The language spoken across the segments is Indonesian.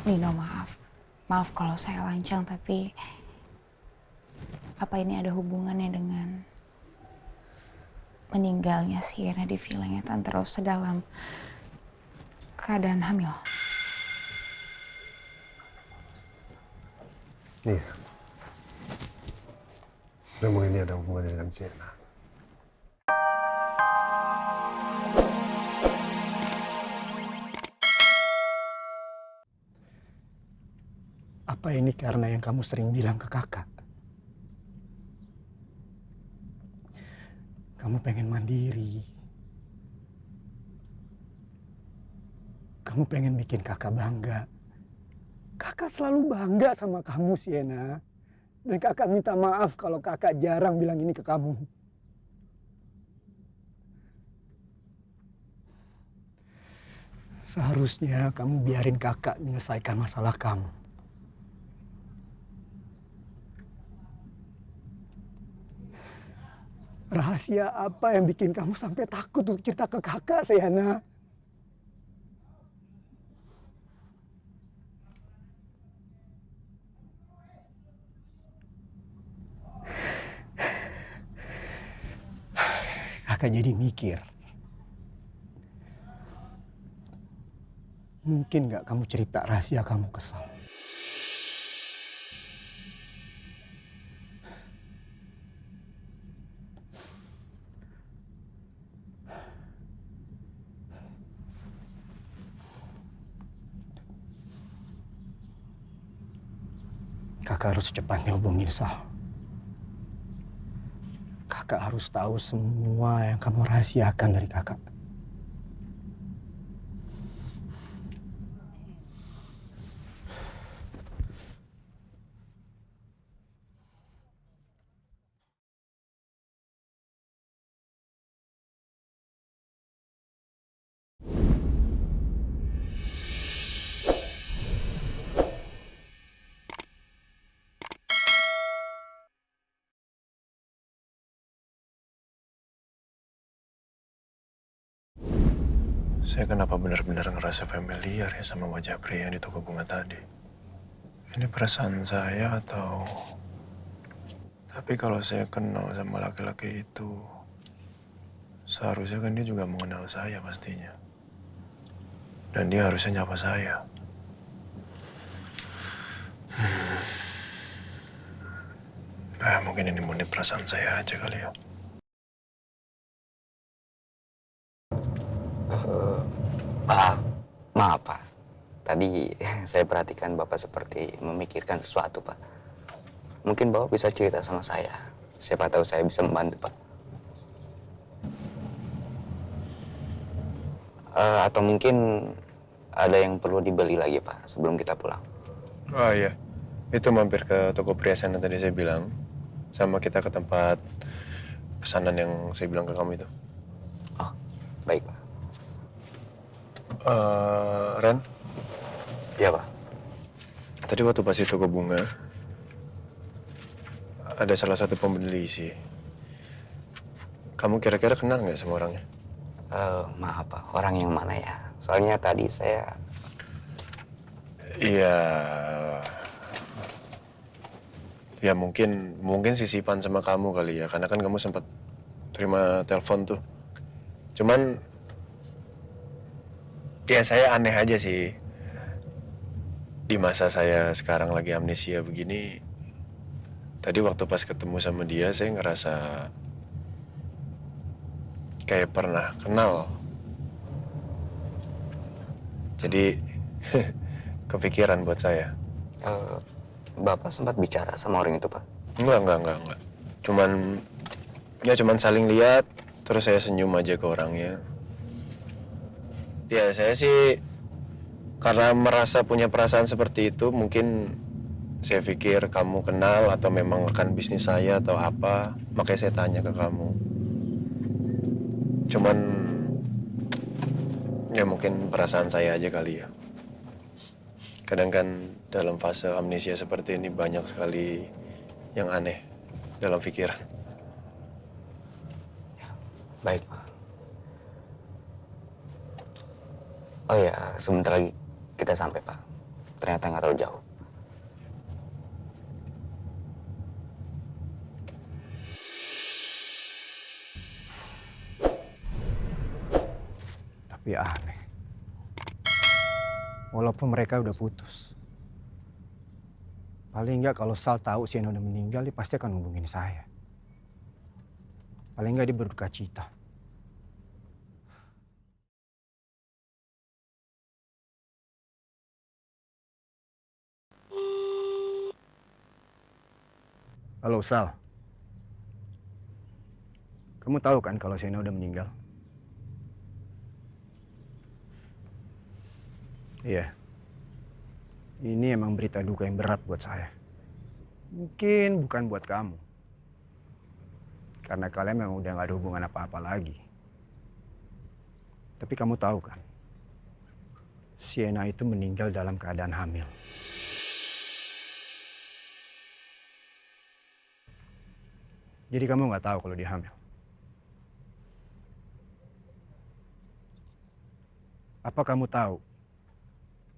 Nino, maaf. Maaf kalau saya lancang, tapi apa ini ada hubungannya dengan meninggalnya Sienna di villanya Tante Rosa dalam keadaan hamil? Iya, memang ini ada hubungannya dengan Sienna. Apa ini karena yang kamu sering bilang ke kakak? Kamu pengen mandiri. Kamu pengen bikin kakak bangga. Kakak selalu bangga sama kamu, Sienna. Dan kakak minta maaf kalau kakak jarang bilang ini ke kamu. Seharusnya kamu biarin kakak menyelesaikan masalah kamu. Rahasia apa yang bikin kamu sampai takut untuk cerita ke kakak, Sienna? Kakak jadi mikir. Mungkin gak kamu cerita rahasia kamu ke Sal? Kakak harus secepatnya hubungin Sal. Kakak harus tahu semua yang kamu rahasiakan dari kakak. Saya kenapa benar-benar ngerasa familiar ya sama wajah pria yang di toko bunga tadi? Ini perasaan saya atau... Tapi kalau saya kenal sama laki-laki itu, seharusnya kan dia juga mengenal saya pastinya. Dan dia harusnya nyapa saya. Mungkin ini murni perasaan saya aja kali ya. Pak, maaf Pak. Tadi saya perhatikan Bapak seperti memikirkan sesuatu Pak. Mungkin Bapak bisa cerita sama saya. Siapa tahu saya bisa membantu Pak. Atau mungkin ada yang perlu dibeli lagi Pak sebelum kita pulang. Oh iya, itu mampir ke toko perhiasan yang tadi saya bilang. Sama kita ke tempat pesanan yang saya bilang ke kamu itu. Oh, baik Pak. Ren, Iya Pak. tadi waktu pas di toko bunga, ada salah satu pembeli sih. Kamu kira-kira kenal nggak sama orangnya? Maaf Pak, orang yang mana ya? Soalnya tadi saya... Iya, ya mungkin sisipan sama kamu kali ya, karena kan kamu sempat terima telepon tuh. Cuman, ya saya aneh aja sih. Di masa saya sekarang lagi amnesia begini, tadi waktu pas ketemu sama dia saya ngerasa kayak pernah kenal. Jadi kepikiran buat saya. Bapak sempat bicara sama orang itu Pak? Enggak. Cuman saling lihat, terus saya senyum aja ke orangnya. Ya saya sih karena merasa punya perasaan seperti itu, mungkin saya pikir kamu kenal atau memang rekan bisnis saya atau apa, makanya saya tanya ke kamu. Cuman ya mungkin perasaan saya aja kali ya. Kadang kan dalam fase amnesia seperti ini banyak sekali yang aneh dalam pikiran. Baik Pak. Oh ya, sebentar lagi kita sampai Pak. ternyata nggak terlalu jauh. Tapi aneh. Walaupun mereka udah putus. Paling nggak kalau Sal tahu Sienna udah meninggal, dia pasti akan hubungin saya. Paling nggak dia berduka cita. Halo Sal. Kamu tahu kan kalau Sienna udah meninggal? Iya. Ini emang berita duka yang berat buat saya. Mungkin bukan buat kamu. Karena kalian memang udah gak ada hubungan apa-apa lagi. Tapi kamu tahu kan? Sienna itu meninggal dalam keadaan hamil. Jadi kamu gak tahu kalau dia hamil. Apa kamu tahu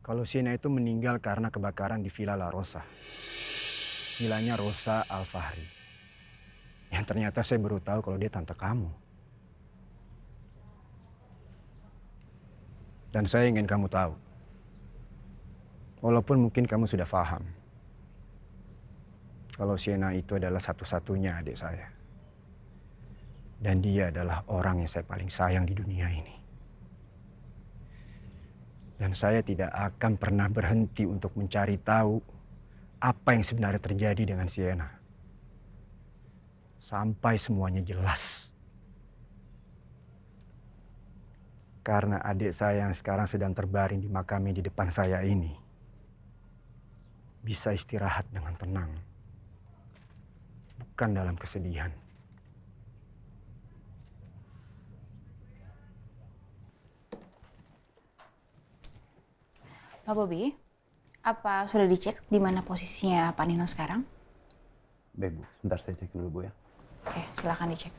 kalau Sienna itu meninggal karena kebakaran di Villa La Rosa? Villanya Rosa Al-Fahri. Yang ternyata saya baru tahu kalau dia tante kamu. Dan saya ingin kamu tahu. Walaupun mungkin kamu sudah paham. Kalau Sienna itu adalah satu-satunya adik saya. Dan dia adalah orang yang saya paling sayang di dunia ini. Dan saya tidak akan pernah berhenti untuk mencari tahu apa yang sebenarnya terjadi dengan Sienna. Sampai semuanya jelas. Karena adik saya yang sekarang sedang terbaring di makamnya di depan saya ini bisa istirahat dengan tenang. Bukan dalam kesedihan. Pak Bobi, apa sudah dicek di mana posisinya Pak Nino sekarang? Baik Bu, sebentar saya cek dulu Bu ya. Oke, silakan dicek.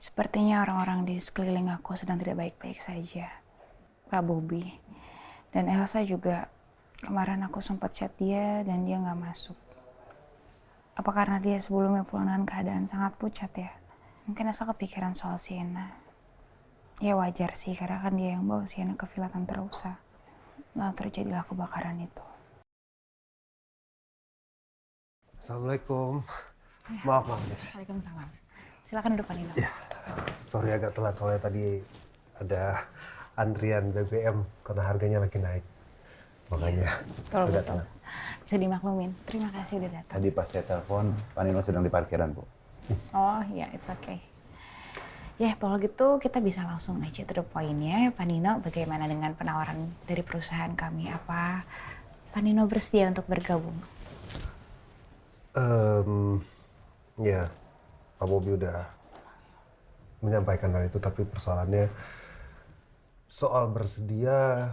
Sepertinya orang-orang di sekeliling aku sedang tidak baik-baik saja, Pak Bobi. Dan Elsa juga, kemarin aku sempat chat dia dan dia nggak masuk. Apa karena dia sebelumnya pulang dengan keadaan sangat pucat ya? Mungkin Elsa kepikiran soal Sienna. Ya wajar sih, karena kan dia yang bawa Sienna ke Villa Tante Rosa. Lalu terjadilah kebakaran itu. Assalamualaikum. Maaf, Miss. Waalaikumsalam. Silakan duduk Pak Nino. Ya, sorry agak telat soalnya tadi ada antrian BBM karena harganya lagi naik. Makanya agak Betul. telat. Bisa dimaklumin. Terima kasih udah datang. Tadi pas saya telepon, Pak Nino sedang di parkiran Bu. Oh ya, it's okay. Ya, kalau gitu kita bisa langsung aja to the point ya. Pak Nino, bagaimana dengan penawaran dari perusahaan kami? Apa Pak Nino bersedia untuk bergabung? Ya, Pak Bobi udah menyampaikan hal itu, tapi persoalannya soal bersedia,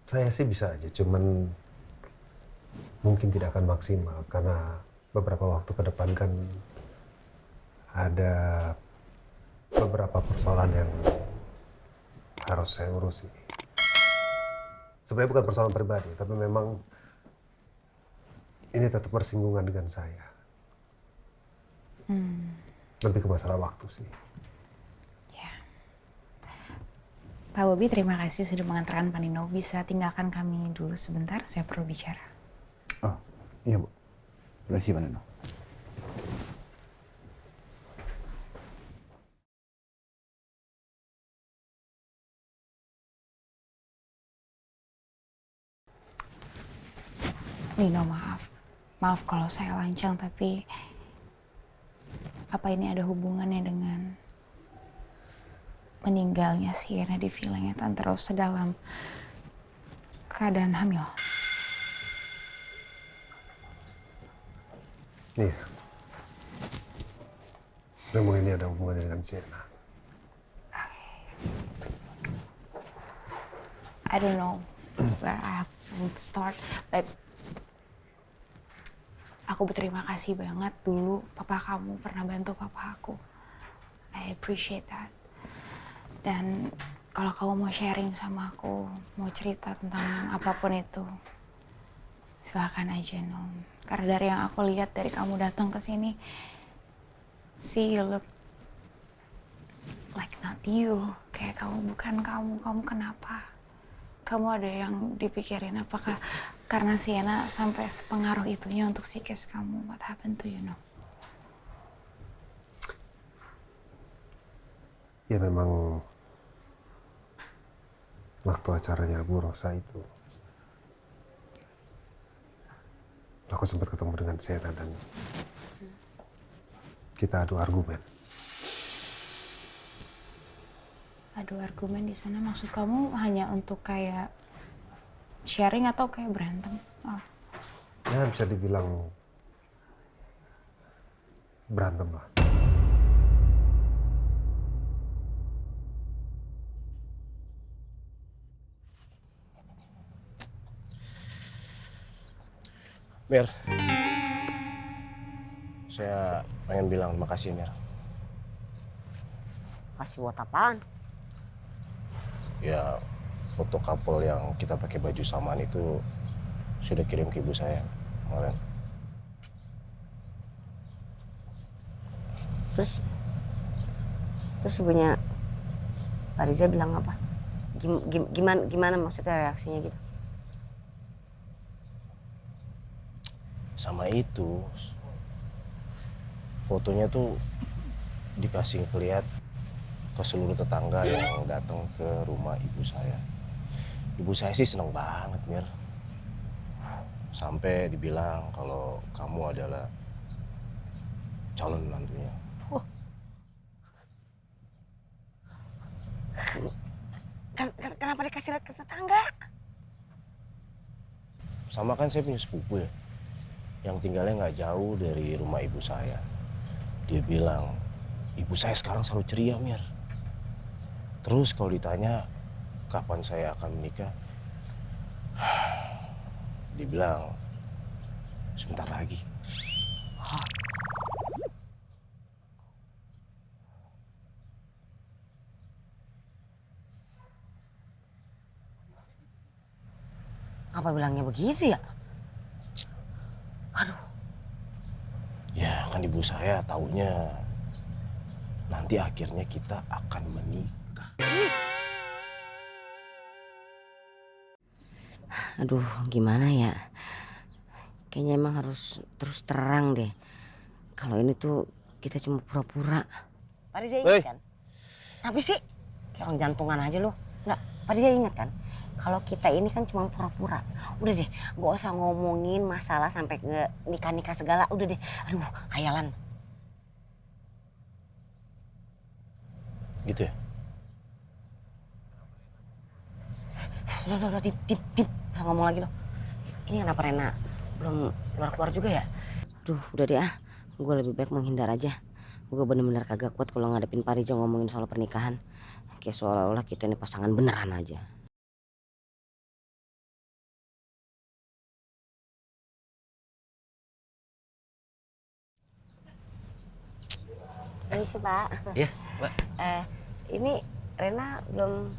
saya sih bisa aja, cuman mungkin tidak akan maksimal karena beberapa waktu ke depan kan ada beberapa persoalan yang harus saya urusi. Sebenarnya bukan persoalan pribadi, tapi memang ini tetap bersinggungan dengan saya. Lebih ke masalah waktu sih. Ya. Pak Bobi, terima kasih sudah mengantarkan Pak Nino. Bisa tinggalkan kami dulu sebentar, saya perlu bicara. Oh, iya Bu. Terima kasih Pak Nino. Nino, maaf. Maaf kalau saya lancang, tapi apa ini ada hubungannya dengan meninggalnya Sienna di villanya Tante Rosa dalam keadaan hamil? Iya. Memang ini ada hubungannya dengan Sienna. I don't know where I have to start, but aku berterima kasih banget dulu papa kamu pernah bantu papa aku. I appreciate that. Dan kalau kamu mau sharing sama aku, mau cerita tentang apapun itu, silakan aja, Nom. Karena dari yang aku lihat dari kamu datang ke sini, see you look like not you. Kayak kamu bukan kamu. Kamu kenapa? Kamu ada yang dipikirin? Apakah karena Sienna sampai sepengaruh itunya untuk psikis kamu? What happened to you, Nom? Ya memang waktu acaranya Bu Rosa itu aku sempat ketemu dengan Sienna dan kita adu argumen. Adu argumen di sana maksud kamu hanya untuk kayak sharing atau kayak berantem? Oh. Ya bisa dibilang berantem lah. Mir, saya pengen bilang terima kasih, Mir. Kasih buat apaan? Ya, foto couple yang kita pakai baju samaan itu sudah kirim ke ibu saya kemarin. Terus ibunya Pak Riza bilang apa? Gimana maksudnya reaksinya gitu? Sama itu, fotonya tuh dikasih ngeliat ke seluruh tetangga yang datang ke rumah ibu saya. Ibu saya sih seneng banget, Mir. Sampai dibilang kalau kamu adalah calon menantunya. Kenapa dikasih lihat ke tetangga? Sama kan saya punya sepupu ya, yang tinggalnya nggak jauh dari rumah ibu saya. Dia bilang, ibu saya sekarang selalu ceria, Mir. Terus kalau ditanya kapan saya akan menikah, dia bilang sebentar lagi. Apa bilangnya begitu ya? Aduh. Ya kan ibu saya taunya nanti akhirnya kita akan menikah. Aduh, gimana ya? Kayaknya emang harus terus terang deh. Kalau ini tuh kita cuma pura-pura. Pak Riza ingat kan? Tapi sih, kayak orang jantungan aja lu. Enggak, Pak Riza ingat kan? Kalau kita ini kan cuma pura-pura. Udah deh, gak usah ngomongin masalah sampai ke nikah-nikah segala. Udah deh, aduh, hayalan. Gitu ya? Udah, dim. Gak usah ngomong lagi loh. Ini kenapa Rena belum keluar-keluar juga ya? Aduh, udah deh ah. Gue lebih baik menghindar aja. Gue bener-bener kagak kuat kalau ngadepin Pak Riza ngomongin soal pernikahan. Kayak seolah-olah kita ini pasangan beneran aja. Ini sih Pak. Iya, Mbak. Ini Rena belum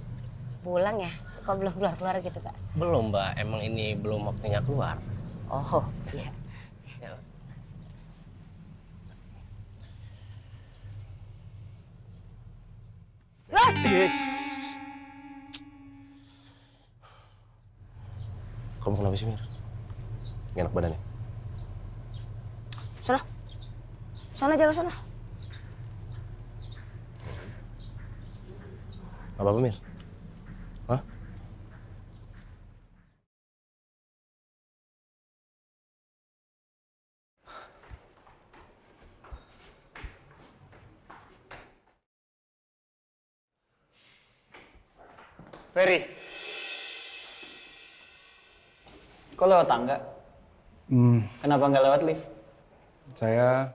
pulang ya? Kok belum keluar-keluar gitu Pak? Belum, Mbak. Emang ini belum waktunya keluar. Oh iya. Ya, Mbak. Yes. Kamu kenapa sih, Mir? Gak enak badannya? Sana jaga sana. Apa-apa, Mir? Hah? Ferry, kok lewat tangga? Kenapa nggak lewat lift? Saya